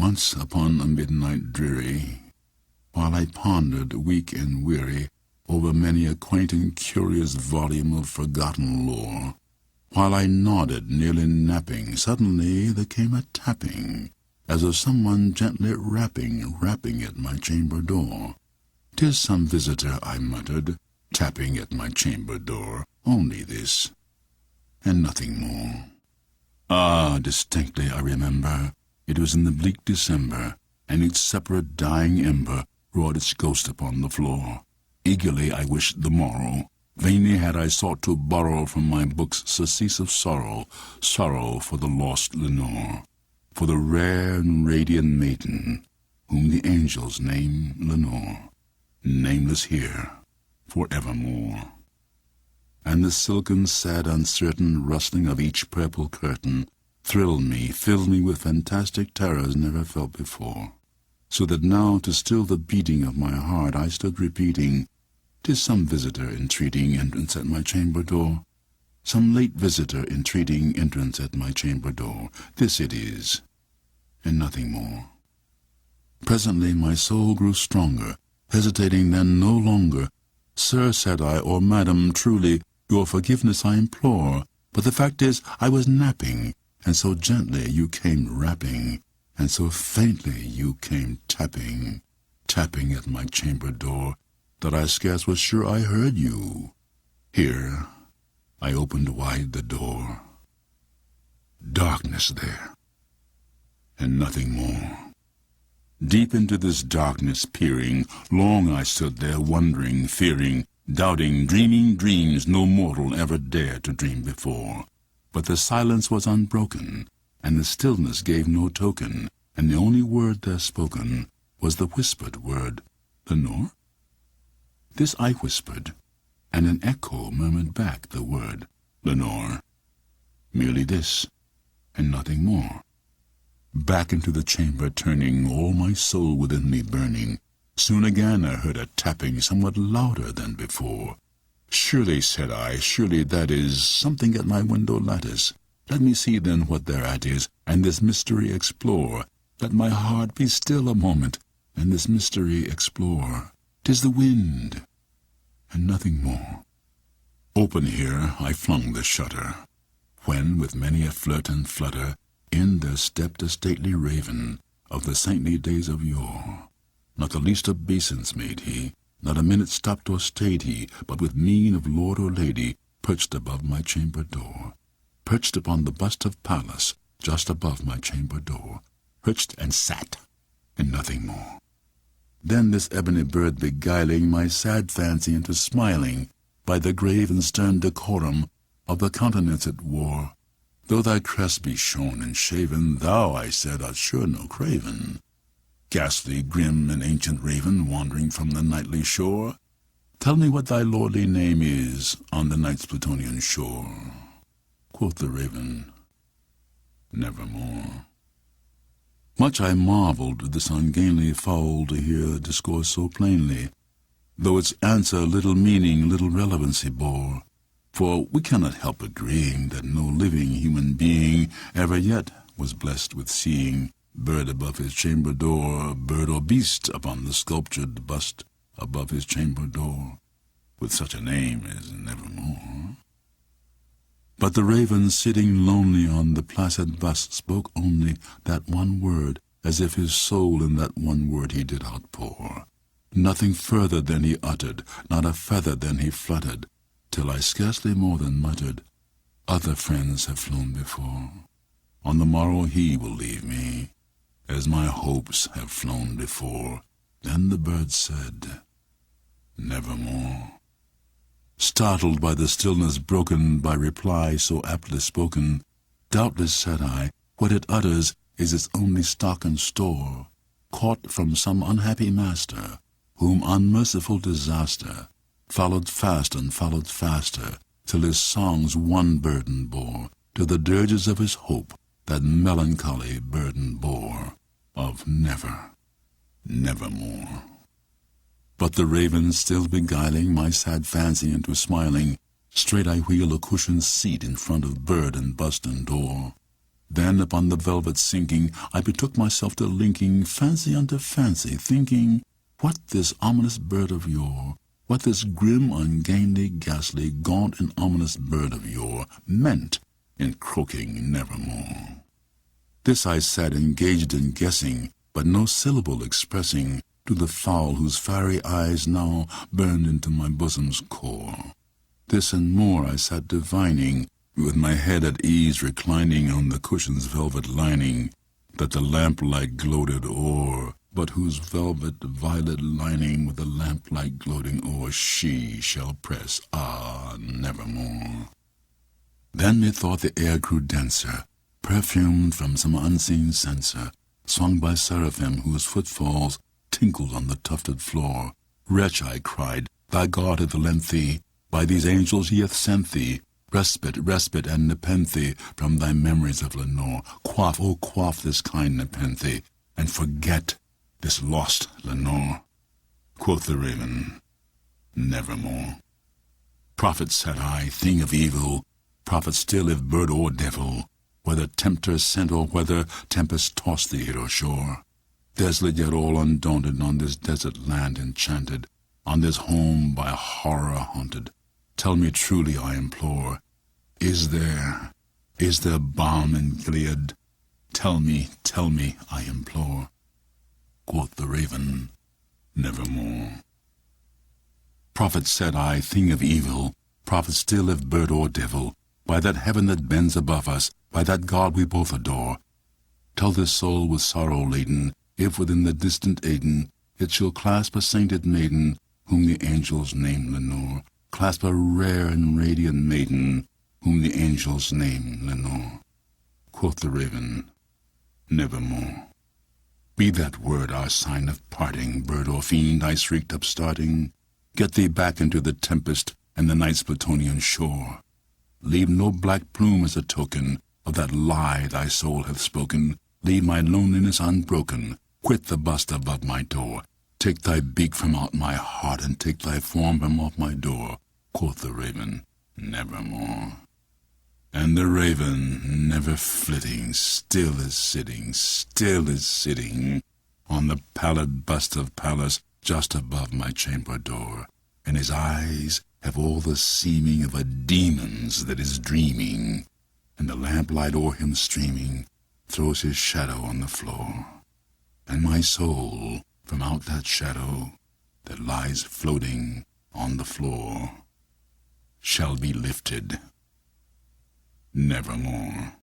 Once upon a midnight dreary, while I pondered, weak and weary, over many a quaint and curious volume of forgotten lore, while I nodded, nearly napping, suddenly there came a tapping, as of someone gently rapping at my chamber door. "'Tis some visitor," I muttered, "tapping at my chamber door, only this, and nothing more." Ah, distinctly I remember, it was in the bleak December, and each separate dying ember roared its ghost upon the floor. Eagerly I wished the morrow. Vainly had I sought to borrow from my books surcease of sorrow, sorrow for the lost Lenore, for the rare and radiant maiden, whom the angels name Lenore, nameless here for evermore. And the silken, sad, uncertain rustling of each purple curtain thrilled me, filled me with fantastic terrors never felt before, so that now, to still the beating of my heart, I stood repeating, "'Tis some visitor entreating entrance at my chamber door, some late visitor entreating entrance at my chamber door. This it is, and nothing more." Presently my soul grew stronger, hesitating then no longer. "Sir," said I, "or madam, truly, your forgiveness I implore, but the fact is I was napping, and so gently you came rapping, and so faintly you came tapping, tapping at my chamber door, that I scarce was sure I heard you." Here I opened wide the door. Darkness there, and nothing more. Deep into this darkness peering, long I stood there wondering, fearing, doubting, dreaming dreams no mortal ever dared to dream before. But the silence was unbroken, and the stillness gave no token, and the only word there spoken was the whispered word, "Lenore?" This I whispered, and an echo murmured back the word, "Lenore." Merely this, and nothing more. Back into the chamber turning, all my soul within me burning, soon again I heard a tapping somewhat louder than before. "Surely," said I, "surely that is something at my window lattice. Let me see then what thereat is, and this mystery explore. Let my heart be still a moment, and this mystery explore. 'Tis the wind, and nothing more." Open here I flung the shutter, when with many a flirt and flutter in there stepped a stately raven of the saintly days of yore. Not the least obeisance made he, not a minute stopped or stayed he, but with mien of lord or lady perched above my chamber door, perched upon the bust of Pallas just above my chamber door, perched and sat, and nothing more. Then this ebony bird beguiling my sad fancy into smiling, by the grave and stern decorum of the countenance it wore. "Though thy crest be shorn and shaven, thou," I said, "art sure no craven. Ghastly, grim, and ancient raven, wandering from the nightly shore, tell me what thy lordly name is on the night's Plutonian shore." Quoth the raven, "Nevermore." Much I marvelled at this ungainly fowl to hear discourse so plainly, though its answer little meaning, little relevancy bore. For we cannot help agreeing that no living human being ever yet was blessed with seeing bird above his chamber door, bird or beast upon the sculptured bust above his chamber door, with such a name as Nevermore. But the raven, sitting lonely on the placid bust, spoke only that one word, as if his soul in that one word he did outpour. Nothing further than he uttered, not a feather than he fluttered, till I scarcely more than muttered, "Other friends have flown before. On the morrow he will leave me, as my hopes have flown before." Then the bird said, "Nevermore." Startled by the stillness broken by reply so aptly spoken, "Doubtless," said I, "what it utters is its only stock and store, caught from some unhappy master, whom unmerciful disaster followed fast and followed faster, till his songs one burden bore, to the dirges of his hope that melancholy burden bore, of never, nevermore." But the raven still beguiling my sad fancy into smiling, straight I wheel a cushioned seat in front of bird and bust and door. Then hand upon the velvet sinking, I betook myself to linking fancy unto fancy, thinking what this ominous bird of yore, what this grim, ungainly, ghastly, gaunt, and ominous bird of yore meant in croaking nevermore. This I sat engaged in guessing, but no syllable expressing to the fowl whose fiery eyes now burned into my bosom's core. This and more I sat divining, with my head at ease reclining on the cushion's velvet lining, that the lamplight gloated o'er, but whose velvet violet lining with the lamplight gloating o'er she shall press, nevermore. Then methought the air grew denser, perfumed from some unseen censer, swung by seraphim whose footfalls tinkled on the tufted floor. Wretch, I cried, thy God hath lent thee, by these angels he hath sent thee, respite, and nepenthe from thy memories of Lenore. Quaff, oh quaff this kind nepenthe, and forget this lost Lenore. Quoth the raven, nevermore. Prophet, said I, thing of evil, prophet still if bird or devil, whether tempter sent or whether tempest tossed thee here or shore. Desolate yet all undaunted on this desert land enchanted, on this home by horror haunted, tell me truly, I implore, is there balm in Gilead? Tell me, I implore. Quoth the raven, nevermore. Prophet, said I, thing of evil, prophet still if bird or devil, by that heaven that bends above us, by that God we both adore, tell this soul with sorrow laden, if within the distant Aden it shall clasp a sainted maiden, whom the angels name Lenore, clasp a rare and radiant maiden, whom the angels name Lenore. Quoth the raven, nevermore. Be that word our sign of parting, bird or fiend, I shrieked upstarting. Get thee back into the tempest and the night's Plutonian shore. Leave no black plume as a token of that lie thy soul hath spoken. Leave my loneliness unbroken. Quit the bust above my door. Take thy beak from out my heart, and take thy form from off my door. Quoth the raven, nevermore. And the raven, never flitting, still is sitting on the pallid bust of Pallas just above my chamber door, and his eyes have all the seeming of a demon's that is dreaming, and the lamplight o'er him streaming throws his shadow on the floor, and my soul from out that shadow that lies floating on the floor shall be lifted nevermore.